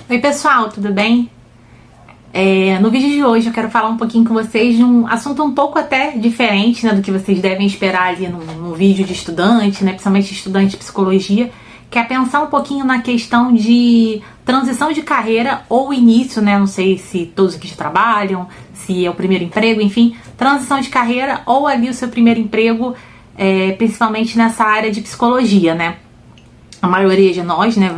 Oi pessoal, tudo bem? No vídeo de hoje eu quero falar um pouquinho com vocês de um assunto um pouco até diferente, né, do que vocês devem esperar ali no vídeo de estudante, né, principalmente estudante de psicologia, que é pensar um pouquinho na questão de transição de carreira ou início, né, não sei se todos aqui já trabalham, se é o primeiro emprego, enfim, transição de carreira ou ali o seu primeiro emprego, principalmente nessa área de psicologia, né. A maioria de nós, né,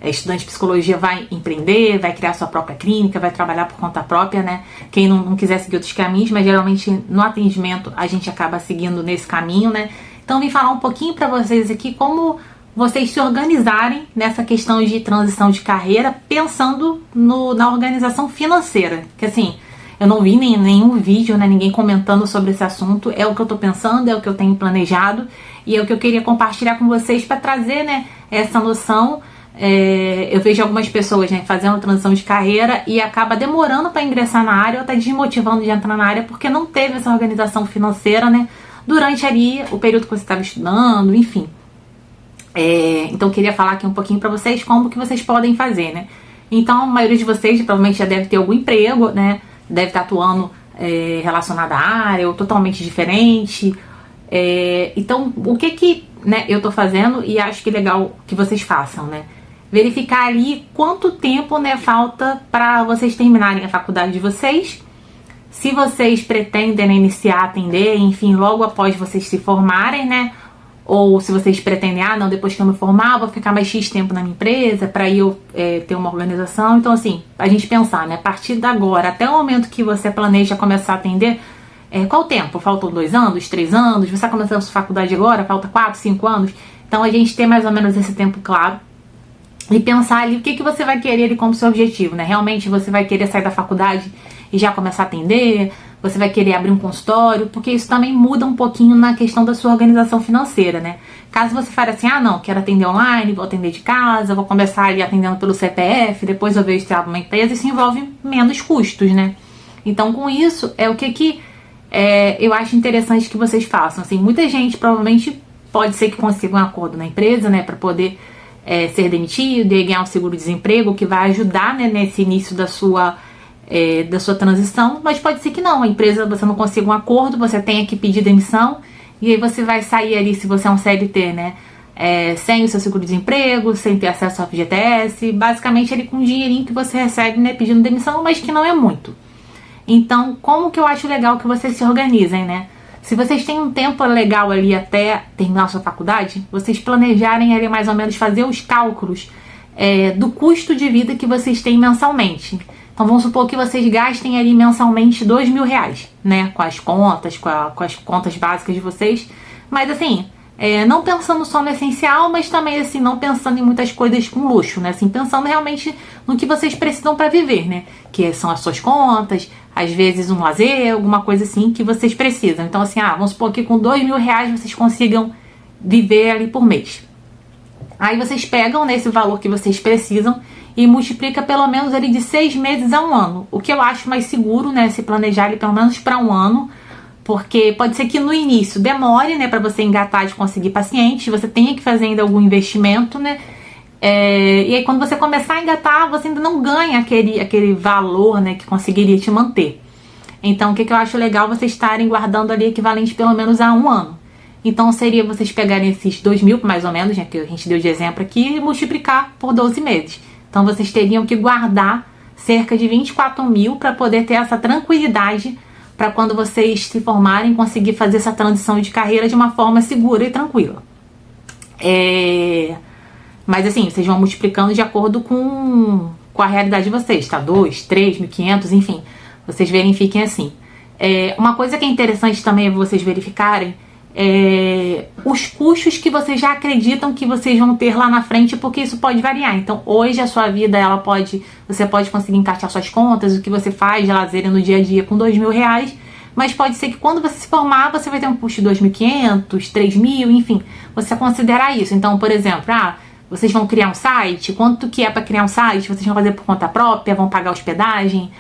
estudante de psicologia vai empreender, vai criar sua própria clínica, vai trabalhar por conta própria, né? Quem não quiser seguir outros caminhos, mas geralmente no atendimento a gente acaba seguindo nesse caminho, né? Então vim falar um pouquinho pra vocês aqui como vocês se organizarem nessa questão de transição de carreira, pensando na organização financeira. Que assim, eu não vi nenhum vídeo, né, ninguém comentando sobre esse assunto, é o que eu tô pensando, é o que eu tenho planejado e é o que eu queria compartilhar com vocês para trazer, né, essa noção. Eu vejo algumas pessoas, né, fazendo transição de carreira e acaba demorando para ingressar na área ou até desmotivando de entrar na área porque não teve essa organização financeira, né, durante ali o período que você estava estudando, enfim. Então eu queria falar aqui um pouquinho para vocês como que vocês podem fazer, né. Então a maioria de vocês provavelmente já deve ter algum emprego, né, deve estar atuando relacionado à área ou totalmente diferente. Então o que né, eu tô fazendo e acho que é legal que vocês façam, né? Verificar ali quanto tempo, né, falta para vocês terminarem a faculdade de vocês. Se vocês pretendem, né, iniciar a atender, enfim, logo após vocês se formarem, né? Ou se vocês pretendem, não, depois que eu me formar, eu vou ficar mais X tempo na minha empresa, para eu ter uma organização. Então, assim, a gente pensar, né, a partir de agora, até o momento que você planeja começar a atender, qual o tempo? Faltam 2 anos, 3 anos? Você está começando a sua faculdade agora? Falta 4, 5 anos? Então, a gente ter mais ou menos esse tempo claro. E pensar ali o que você vai querer ali como seu objetivo, né? Realmente você vai querer sair da faculdade e já começar a atender? Você vai querer abrir um consultório? Porque isso também muda um pouquinho na questão da sua organização financeira, né? Caso você fale assim, não, quero atender online, vou atender de casa, vou começar ali atendendo pelo CPF, depois eu vejo se abre uma empresa, isso envolve menos custos, né? Então com isso, o que eu acho interessante que vocês façam. Assim, muita gente provavelmente pode ser que consiga um acordo na empresa, né, para poder ser demitido e ganhar um seguro-desemprego que vai ajudar, né, nesse início da sua transição, mas pode ser que não, a empresa você não consiga um acordo, você tenha que pedir demissão e aí você vai sair ali, se você é um CLT, né, sem o seu seguro-desemprego, sem ter acesso ao FGTS, basicamente ali com o dinheirinho que você recebe, né, pedindo demissão, mas que não é muito. Então, como que eu acho legal que vocês se organizem, né? Se vocês têm um tempo legal ali até terminar a sua faculdade, vocês planejarem ali mais ou menos fazer os cálculos do custo de vida que vocês têm mensalmente. Então vamos supor que vocês gastem ali mensalmente R$2.000, né? Com as contas, com as contas básicas de vocês. Mas assim, não pensando só no essencial, mas também assim, não pensando em muitas coisas com luxo, né? Assim, pensando realmente no que vocês precisam para viver, né? Que são as suas contas, às vezes um lazer, alguma coisa assim que vocês precisam. Então assim, vamos supor que com R$2.000 vocês consigam viver ali por mês. Aí vocês pegam nesse valor que vocês precisam e multiplica pelo menos ali de 6 meses a 1 ano. O que eu acho mais seguro, né? Se planejar ali pelo menos para 1 ano. Porque pode ser que no início demore, né, para você engatar de conseguir paciente, você tenha que fazer ainda algum investimento, né, e aí quando você começar a engatar, você ainda não ganha aquele valor, né, que conseguiria te manter. Então o que eu acho legal vocês estarem guardando ali equivalente pelo menos a 1 ano. Então seria vocês pegarem esses 2.000 mais ou menos, né, que a gente deu de exemplo aqui, e multiplicar por 12 meses. Então vocês teriam que guardar cerca de 24.000 para poder ter essa tranquilidade para quando vocês se formarem, conseguir fazer essa transição de carreira de uma forma segura e tranquila. Mas assim, vocês vão multiplicando de acordo com a realidade de vocês, tá? 2, 3, 1.500, enfim. Vocês verifiquem assim. Uma coisa que é interessante também é vocês verificarem os custos que vocês já acreditam que vocês vão ter lá na frente, porque isso pode variar. Então hoje a sua vida, você pode conseguir encaixar suas contas, o que você faz de lazer no dia a dia com R$2.000, mas pode ser que quando você se formar, você vai ter um custo de 2.500, 3.000, enfim, você considerar isso. Então, por exemplo, vocês vão criar um site, quanto que é para criar um site? Vocês vão fazer por conta própria, vão pagar hospedagem?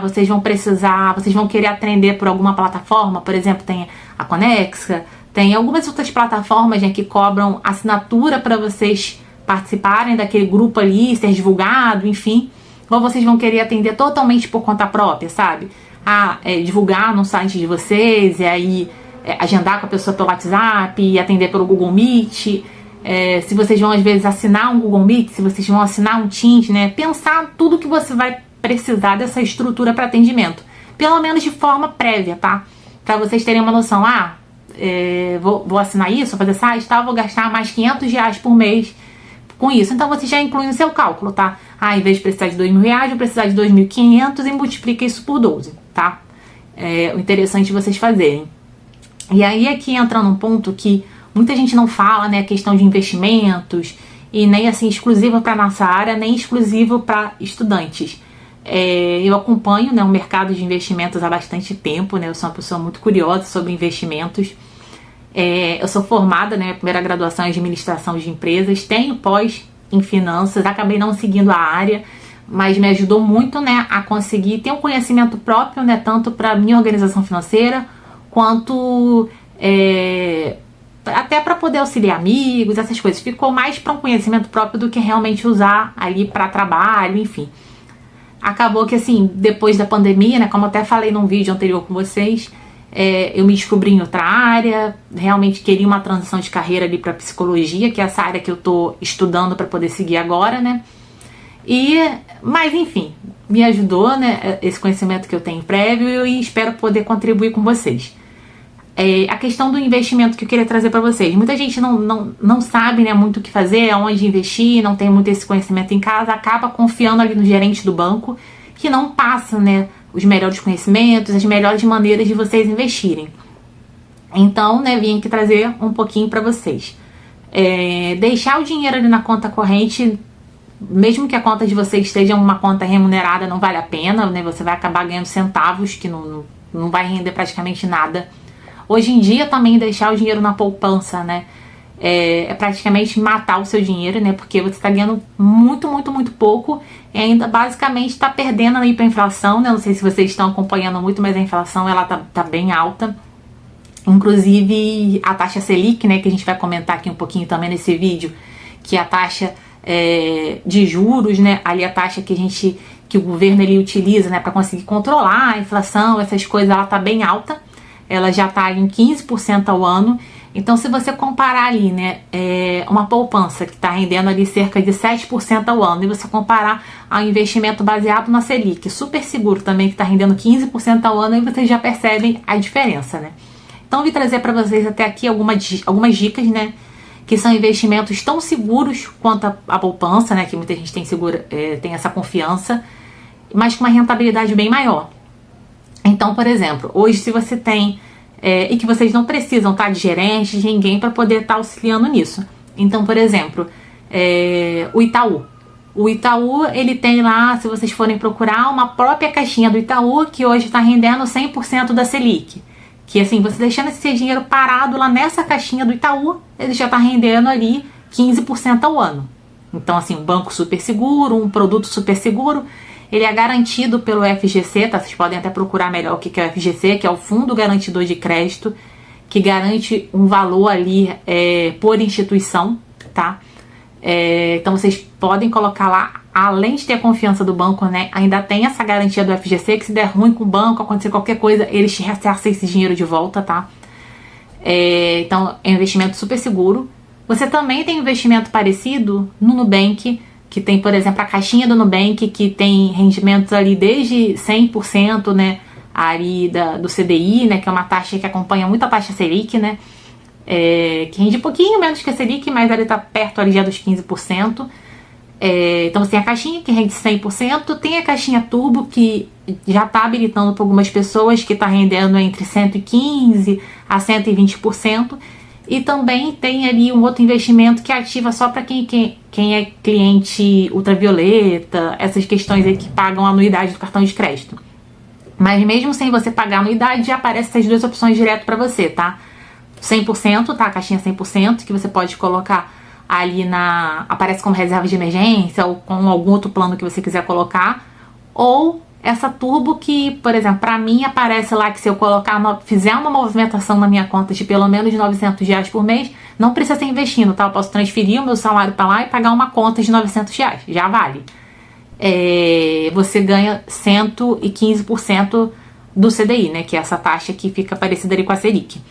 Vocês vão querer atender por alguma plataforma, por exemplo, tem a Conexa, tem algumas outras plataformas, né, que cobram assinatura para vocês participarem daquele grupo ali, ser divulgado, enfim, ou vocês vão querer atender totalmente por conta própria, sabe? Divulgar no site de vocês, e aí agendar com a pessoa pelo WhatsApp, e atender pelo Google Meet, se vocês vão às vezes assinar um Google Meet, se vocês vão assinar um Teams, né? Pensar tudo que você vai precisar dessa estrutura para atendimento, pelo menos de forma prévia, tá? Para vocês terem uma noção, vou assinar isso, vou fazer site, tá? Vou gastar mais R$500 por mês com isso. Então você já inclui no seu cálculo, tá? Em vez de precisar de R$2.000, vou precisar de 2.500 e multiplica isso por 12, tá? O interessante vocês fazerem. E aí aqui entra num ponto que muita gente não fala, né? A questão de investimentos, e nem assim exclusivo para nossa área, nem exclusivo para estudantes. Eu acompanho, né, o mercado de investimentos há bastante tempo, né? Eu sou uma pessoa muito curiosa sobre investimentos. Eu sou formada, né, primeira graduação em administração de empresas, tenho pós em finanças, acabei não seguindo a área, mas me ajudou muito, né, a conseguir ter um conhecimento próprio, né, tanto para minha organização financeira, quanto até para poder auxiliar amigos, essas coisas. Ficou mais para um conhecimento próprio do que realmente usar ali para trabalho, enfim. Acabou que, assim, depois da pandemia, né, como eu até falei num vídeo anterior com vocês, eu me descobri em outra área, realmente queria uma transição de carreira ali para psicologia, que é essa área que eu tô estudando para poder seguir agora, né? Mas enfim, me ajudou, né, esse conhecimento que eu tenho prévio, e espero poder contribuir com vocês. A questão do investimento que eu queria trazer para vocês. Muita gente não sabe, né, muito o que fazer, aonde investir, não tem muito esse conhecimento em casa, acaba confiando ali no gerente do banco, que não passa, né, os melhores conhecimentos, as melhores maneiras de vocês investirem. Então, né, vim aqui trazer um pouquinho para vocês. Deixar o dinheiro ali na conta corrente, mesmo que a conta de vocês esteja uma conta remunerada, não vale a pena, né? Você vai acabar ganhando centavos, que não vai render praticamente nada. Hoje em dia também deixar o dinheiro na poupança, né? É praticamente matar o seu dinheiro, né? Porque você está ganhando muito, muito, muito pouco e ainda basicamente está perdendo aí para a inflação, né? Não sei se vocês estão acompanhando muito, mas a inflação ela tá bem alta. Inclusive a taxa Selic, né? Que a gente vai comentar aqui um pouquinho também nesse vídeo, que é a taxa de juros, né? Ali a taxa que o governo ele utiliza, né? Para conseguir controlar a inflação, essas coisas, ela tá bem alta. Ela já está em 15% ao ano. Então, se você comparar ali, né, uma poupança que está rendendo ali cerca de 7% ao ano, e você comparar ao investimento baseado na Selic, super seguro também, que está rendendo 15% ao ano, aí vocês já percebem a diferença, né? Então, eu vim trazer para vocês até aqui algumas dicas, né, que são investimentos tão seguros quanto a poupança, né, que muita gente tem essa confiança, mas com uma rentabilidade bem maior. Então, por exemplo, hoje se você tem, e que vocês não precisam de gerente, de ninguém para poder estar auxiliando nisso. Então, por exemplo, o Itaú. O Itaú, ele tem lá, se vocês forem procurar, uma própria caixinha do Itaú, que hoje está rendendo 100% da Selic. Que assim, você deixando esse dinheiro parado lá nessa caixinha do Itaú, ele já está rendendo ali 15% ao ano. Então, assim, um banco super seguro, um produto super seguro. Ele é garantido pelo FGC, tá? Vocês podem até procurar melhor o que é o FGC, que é o Fundo Garantidor de Crédito, que garante um valor ali por instituição, tá? Então vocês podem colocar lá, além de ter a confiança do banco, né? Ainda tem essa garantia do FGC, que se der ruim com o banco, acontecer qualquer coisa, eles te ressarcem esse dinheiro de volta, tá? Então é um investimento super seguro. Você também tem investimento parecido no Nubank, que tem, por exemplo, a caixinha do Nubank, que tem rendimentos ali desde 100%, né, ali do CDI, né, que é uma taxa que acompanha muito a taxa Selic, né, que rende um pouquinho menos que a Selic, mas ele está perto ali já dos 15%. Então você tem a caixinha que rende 100%, tem a caixinha Turbo, que já está habilitando para algumas pessoas, que está rendendo entre 115% a 120%. E também tem ali um outro investimento que ativa só para quem é cliente ultravioleta, essas questões aí que pagam a anuidade do cartão de crédito. Mas mesmo sem você pagar a anuidade, já aparecem essas duas opções direto para você, tá? 100%, tá? A caixinha 100%, que você pode colocar ali aparece como reserva de emergência ou com algum outro plano que você quiser colocar. Ou essa turbo que, por exemplo, pra mim aparece lá que se eu colocar, fizer uma movimentação na minha conta de pelo menos R$900 por mês, não precisa ser investindo, tá? Eu posso transferir o meu salário pra lá e pagar uma conta de R$900, já vale. Você ganha 115% do CDI, né? Que é essa taxa que fica parecida ali com a Selic.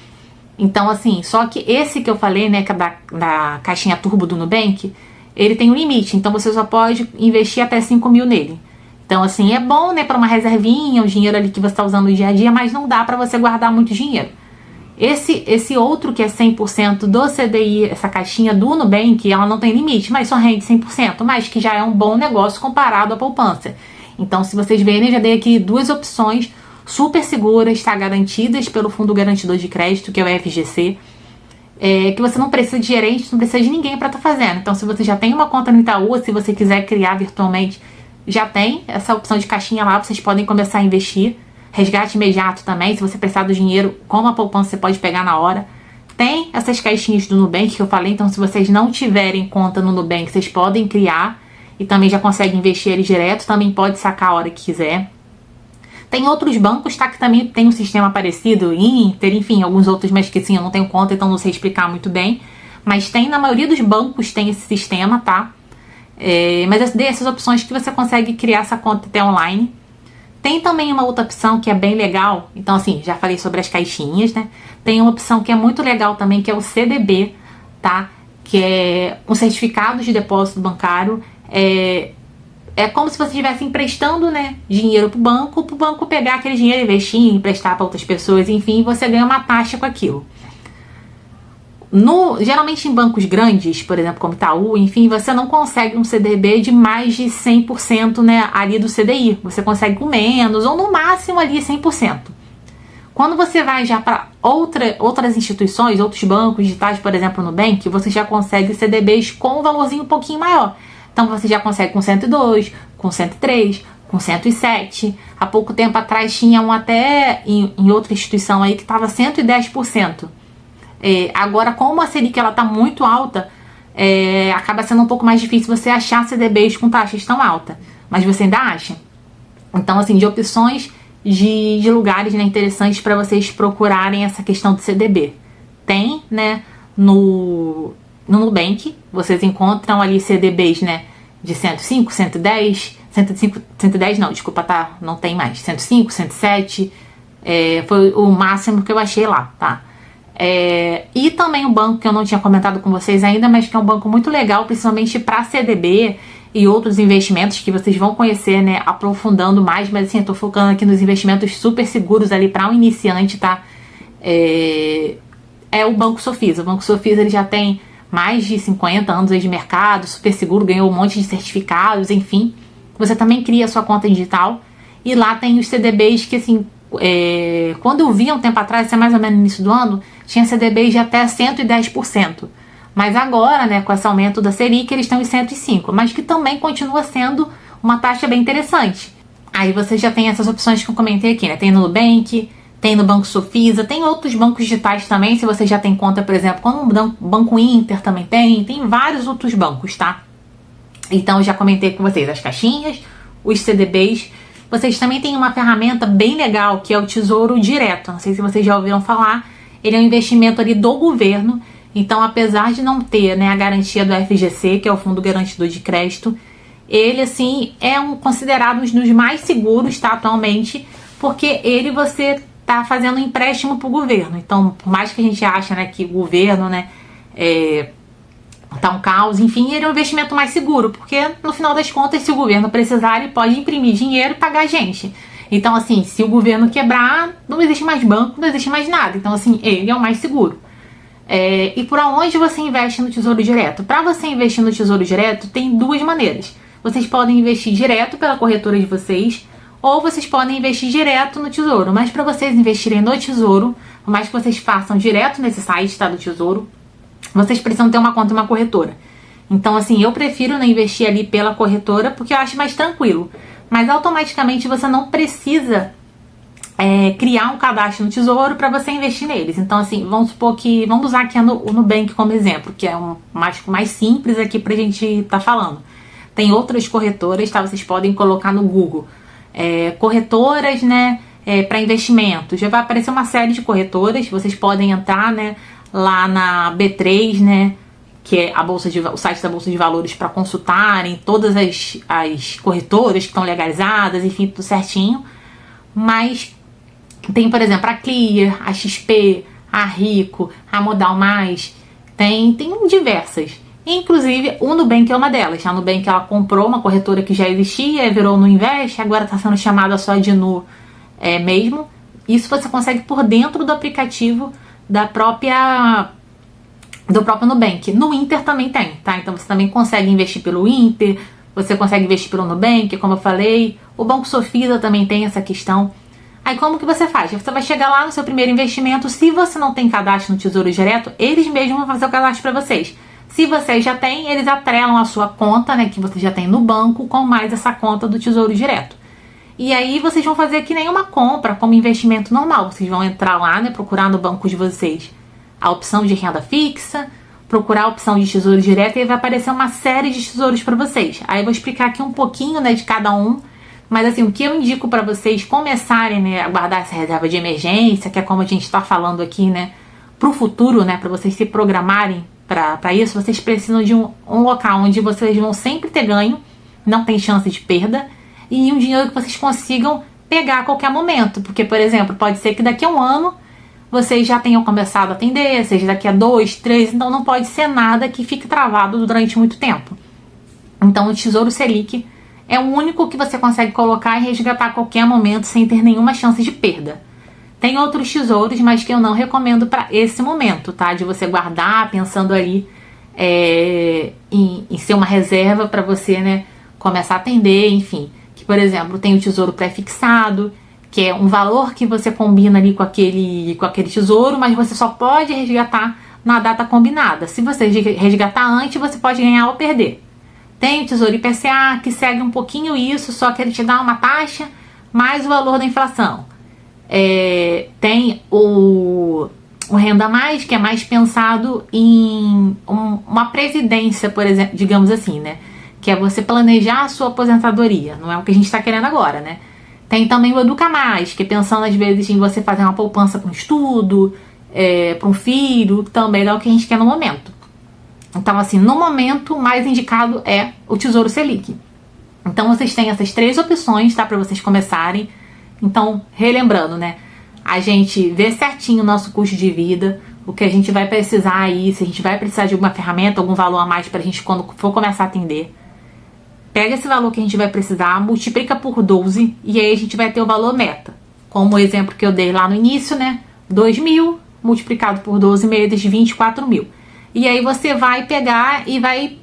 Então, assim, só que esse que eu falei, né, que é da caixinha turbo do Nubank, ele tem um limite, então você só pode investir até 5 mil nele. Então, assim, é bom, né, para uma reservinha, o dinheiro ali que você está usando no dia a dia, mas não dá para você guardar muito dinheiro. Esse outro que é 100% do CDI, essa caixinha do Nubank, ela não tem limite, mas só rende 100%, mas que já é um bom negócio comparado à poupança. Então, se vocês verem, eu já dei aqui duas opções super seguras, tá, garantidas pelo Fundo Garantidor de Crédito, que é o FGC, que você não precisa de gerente, não precisa de ninguém para estar fazendo. Então, se você já tem uma conta no Itaú, se você quiser criar virtualmente, já tem essa opção de caixinha lá, vocês podem começar a investir. Resgate imediato também, se você precisar do dinheiro, como a poupança você pode pegar na hora. Tem essas caixinhas do Nubank que eu falei, então se vocês não tiverem conta no Nubank, vocês podem criar e também já conseguem investir ele direto, também pode sacar a hora que quiser. Tem outros bancos, tá, que também tem um sistema parecido, Inter, enfim, alguns outros, mas que sim, eu não tenho conta, então não sei explicar muito bem. Mas tem, na maioria dos bancos tem esse sistema, tá? Mas eu dei essas opções que você consegue criar essa conta até online. Tem também uma outra opção que é bem legal. Então, assim, já falei sobre as caixinhas, né? Tem uma opção que é muito legal também, que é o CDB, tá? Que é um certificado de depósito bancário. É como se você estivesse emprestando, né, dinheiro pro banco pegar aquele dinheiro, investir, emprestar para outras pessoas, enfim, você ganha uma taxa com aquilo. Geralmente em bancos grandes, por exemplo, como Itaú, enfim, você não consegue um CDB de mais de 100%, né, ali do CDI. Você consegue com menos, ou no máximo ali 100%. Quando você vai já para outras instituições, outros bancos digitais, por exemplo, no Nubank, você já consegue CDBs com um valorzinho um pouquinho maior. Então você já consegue com 102, com 103, com 107. Há pouco tempo atrás tinha um até em outra instituição aí que estava 110%. Agora, como a Selic ela tá muito alta, acaba sendo um pouco mais difícil você achar CDBs com taxas tão altas. Mas você ainda acha. Então, assim, de opções de lugares, né, interessantes para vocês procurarem essa questão do CDB. Tem, né, no Nubank, vocês encontram ali CDBs, né, de 105, 110, 110 não, desculpa, tá, não tem mais, 105, 107, foi o máximo que eu achei lá, tá? E também um banco que eu não tinha comentado com vocês ainda, mas que é um banco muito legal, principalmente para CDB e outros investimentos que vocês vão conhecer, né, aprofundando mais, mas assim, eu tô focando aqui nos investimentos super seguros ali para um iniciante, tá? O Banco Sofisa. O Banco Sofisa, ele já tem mais de 50 anos aí de mercado, super seguro, ganhou um monte de certificados, enfim. Você também cria a sua conta digital e lá tem os CDBs que, assim, quando eu vi há um tempo atrás, mais ou menos no início do ano, tinha CDBs de até 110%. Mas agora, né, com esse aumento da Selic, eles estão em 105%, mas que também continua sendo uma taxa bem interessante. Aí você já tem essas opções que eu comentei aqui, né? Tem no Nubank, tem no Banco Sofisa, tem outros bancos digitais também, se você já tem conta, por exemplo, como o Banco Inter também tem vários outros bancos, tá? Então eu já comentei com vocês as caixinhas, os CDBs. Vocês também têm uma ferramenta bem legal, que é o Tesouro Direto. Não sei se vocês já ouviram falar. Ele é um investimento ali do governo. Então, apesar de não ter, né, a garantia do FGC, que é o Fundo Garantidor de Crédito, ele, assim, considerado um dos mais seguros, tá, atualmente, porque você tá fazendo um empréstimo pro governo. Então, por mais que a gente ache, né, que o governo, né, tá um caos, enfim, ele é um investimento mais seguro, porque no final das contas, se o governo precisar, ele pode imprimir dinheiro e pagar a gente. Então, assim, se o governo quebrar, não existe mais banco, não existe mais nada. Então, assim, ele é o mais seguro. E por onde você investe no Tesouro Direto? Para você investir no Tesouro Direto, tem duas maneiras. Vocês podem investir direto pela corretora de vocês, ou vocês podem investir direto no Tesouro. Mas para vocês investirem no Tesouro, por mais que vocês façam direto nesse site, tá, do Tesouro, vocês precisam ter uma conta em uma corretora. Então, assim, eu prefiro, né, investir ali pela corretora, porque eu acho mais tranquilo. Mas automaticamente você não precisa criar um cadastro no Tesouro para você investir neles. Então, assim, vamos usar aqui o Nubank como exemplo, que é um mais simples aqui pra gente tá falando. Tem outras corretoras, tá? Vocês podem colocar no Google corretoras, né, para investimentos. Já vai aparecer uma série de corretoras, vocês podem entrar, né, lá na B3, né, que é o site da Bolsa de Valores, para consultarem todas as corretoras que estão legalizadas, enfim, tudo certinho. Mas tem, por exemplo, a Clear, a XP, a Rico, a Modal Mais, tem diversas. Inclusive, o Nubank é uma delas. A Nubank, ela comprou uma corretora que já existia, virou no Invest, agora está sendo chamada só de Nu mesmo. Isso você consegue por dentro do aplicativo do próprio Nubank. No Inter também tem, tá? Então você também consegue investir pelo Inter, você consegue investir pelo Nubank, como eu falei. O Banco Sofisa também tem essa questão. Aí como que você faz? Você vai chegar lá no seu primeiro investimento. Se você não tem cadastro no Tesouro Direto, eles mesmos vão fazer o cadastro para vocês. Se vocês já têm, eles atrelam a sua conta, né, que você já tem no banco, com mais essa conta do Tesouro Direto. E aí vocês vão fazer que nem uma compra, como investimento normal. Vocês vão entrar lá, né, procurar no banco de vocês a opção de renda fixa, procurar a opção de Tesouro Direto, e aí vai aparecer uma série de tesouros para vocês. Aí eu vou explicar aqui um pouquinho, né, de cada um. Mas assim, o que eu indico para vocês começarem, né, a guardar essa reserva de emergência, que é como a gente está falando aqui, né, para o futuro, né, para vocês se programarem para isso, vocês precisam de um local onde vocês vão sempre ter ganho, não tem chance de perda, e um dinheiro que vocês consigam pegar a qualquer momento. Porque, por exemplo, pode ser que daqui a um ano vocês já tenham começado a atender, seja daqui a 2, 3, então não pode ser nada que fique travado durante muito tempo. Então o Tesouro Selic é o único que você consegue colocar e resgatar a qualquer momento sem ter nenhuma chance de perda. Tem outros tesouros, mas que eu não recomendo para esse momento, tá? De você guardar pensando ali em ser uma reserva para você, né, começar a atender, enfim. Que, por exemplo, tem o tesouro pré-fixado, que é um valor que você combina ali com aquele tesouro, mas você só pode resgatar na data combinada. Se você resgatar antes, você pode ganhar ou perder. Tem o Tesouro IPCA, que segue um pouquinho isso, só que ele te dá uma taxa mais o valor da inflação. Tem o Renda Mais, que é mais pensado em uma previdência, por exemplo, digamos assim, né? Que é você planejar a sua aposentadoria, não é o que a gente está querendo agora, né? Tem também o Educa Mais, que é pensando às vezes em você fazer uma poupança para um estudo, para um filho, também é o que a gente quer no momento. Então, assim, no momento, o mais indicado é o Tesouro Selic. Então, vocês têm essas 3 opções, tá? Para vocês começarem. Então, relembrando, né? A gente vê certinho o nosso custo de vida, o que a gente vai precisar aí, se a gente vai precisar de alguma ferramenta, algum valor a mais pra gente quando for começar a atender. Pega esse valor que a gente vai precisar, multiplica por 12 e aí a gente vai ter o valor meta. Como o exemplo que eu dei lá no início, né? 2.000 multiplicado por 12 meses, 24.000. E aí você vai pegar e vai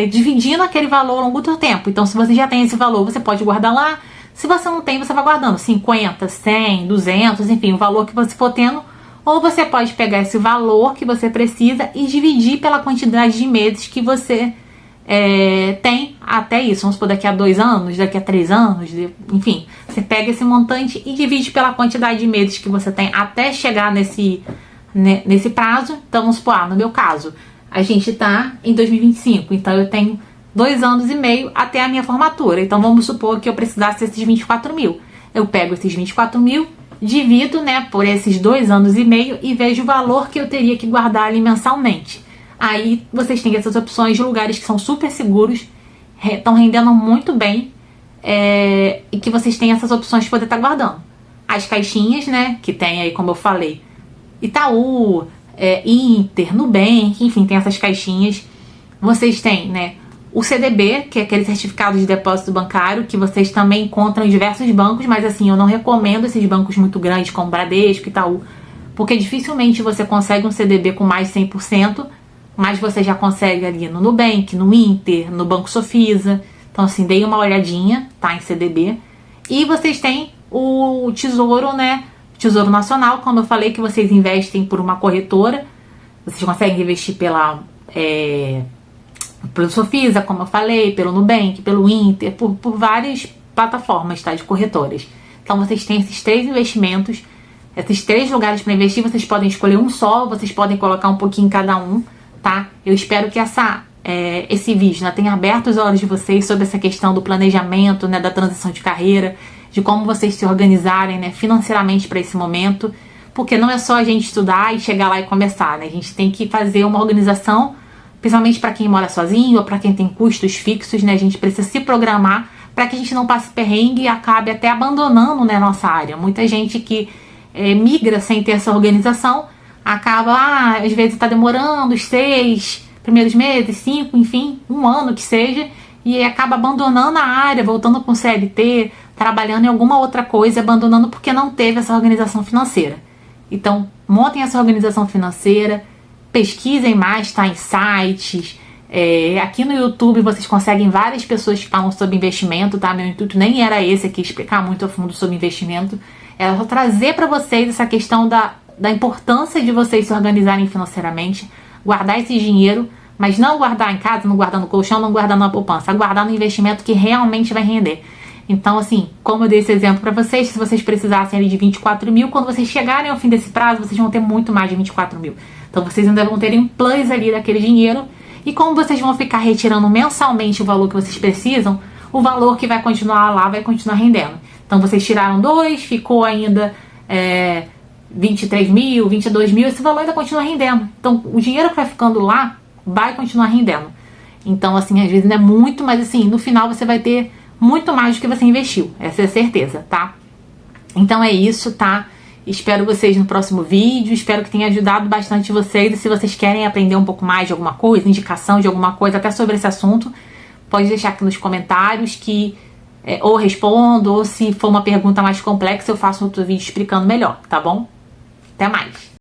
dividindo aquele valor ao longo do tempo. Então, se você já tem esse valor, você pode guardar lá. Se você não tem, você vai guardando 50, 100, 200, enfim, o valor que você for tendo. Ou você pode pegar esse valor que você precisa e dividir pela quantidade de meses que você tem até isso. Vamos supor, daqui a 2 anos, daqui a 3 anos, enfim. Você pega esse montante e divide pela quantidade de meses que você tem até chegar nesse prazo. Então, vamos supor, no meu caso, a gente tá em 2025, então eu tenho 2 anos e meio até a minha formatura. Então, vamos supor que eu precisasse desses 24.000. Eu pego esses 24.000, divido, né, por esses 2 anos e meio e vejo o valor que eu teria que guardar ali mensalmente. Aí, vocês têm essas opções de lugares que são super seguros, estão rendendo muito bem, e que vocês têm essas opções de poder estar guardando. As caixinhas, né, que tem aí, como eu falei, Itaú, Inter, Nubank, enfim, tem essas caixinhas. Vocês têm, né, o CDB, que é aquele certificado de depósito bancário, que vocês também encontram em diversos bancos, mas assim, eu não recomendo esses bancos muito grandes como Bradesco, Itaú, porque dificilmente você consegue um CDB com mais de 100%, mas você já consegue ali no Nubank, no Inter, no Banco Sofisa. Então, assim, deem uma olhadinha, tá, em CDB. E vocês têm o Tesouro, né, Tesouro Nacional, como eu falei, que vocês investem por uma corretora. Vocês conseguem investir pelo Sofisa, como eu falei, pelo Nubank, pelo Inter, por várias plataformas, tá, de corretoras. Então, vocês têm esses 3 investimentos, esses 3 lugares para investir. Vocês podem escolher um só, vocês podem colocar um pouquinho em cada um, tá? Eu espero que esse vídeo, né, tenha aberto os olhos de vocês sobre essa questão do planejamento, né, da transição de carreira, de como vocês se organizarem, né, financeiramente para esse momento, porque não é só a gente estudar e chegar lá e começar, né? A gente tem que fazer uma organização, principalmente para quem mora sozinho ou para quem tem custos fixos, né? A gente precisa se programar para que a gente não passe perrengue e acabe até abandonando, né, nossa área. Muita gente que migra sem ter essa organização acaba, às vezes está demorando os 6 primeiros meses, 5, enfim, 1 ano que seja, e acaba abandonando a área, voltando com CLT, trabalhando em alguma outra coisa, abandonando porque não teve essa organização financeira. Então, montem essa organização financeira, pesquisem mais, tá, em sites. Aqui no YouTube vocês conseguem várias pessoas que falam sobre investimento, tá? Meu intuito nem era esse aqui, explicar muito a fundo sobre investimento. Era só trazer para vocês essa questão da importância de vocês se organizarem financeiramente, guardar esse dinheiro, mas não guardar em casa, não guardar no colchão, não guardar na poupança, guardar no investimento que realmente vai render. Então, assim, como eu dei esse exemplo para vocês, se vocês precisassem ali de 24 mil, quando vocês chegarem ao fim desse prazo, vocês vão ter muito mais de 24 mil. Então, vocês ainda vão terem um plus ali daquele dinheiro. E como vocês vão ficar retirando mensalmente o valor que vocês precisam, o valor que vai continuar lá vai continuar rendendo. Então, vocês tiraram 2, ficou ainda 23 mil, 22 mil, esse valor ainda continua rendendo. Então, o dinheiro que vai ficando lá vai continuar rendendo. Então, assim, às vezes não é muito, mas assim, no final você vai ter muito mais do que você investiu, essa é a certeza, tá? Então é isso, tá? Espero vocês no próximo vídeo, espero que tenha ajudado bastante vocês, e se vocês querem aprender um pouco mais de alguma coisa, indicação de alguma coisa, até sobre esse assunto, pode deixar aqui nos comentários que ou respondo, ou se for uma pergunta mais complexa eu faço outro vídeo explicando melhor, tá bom? Até mais!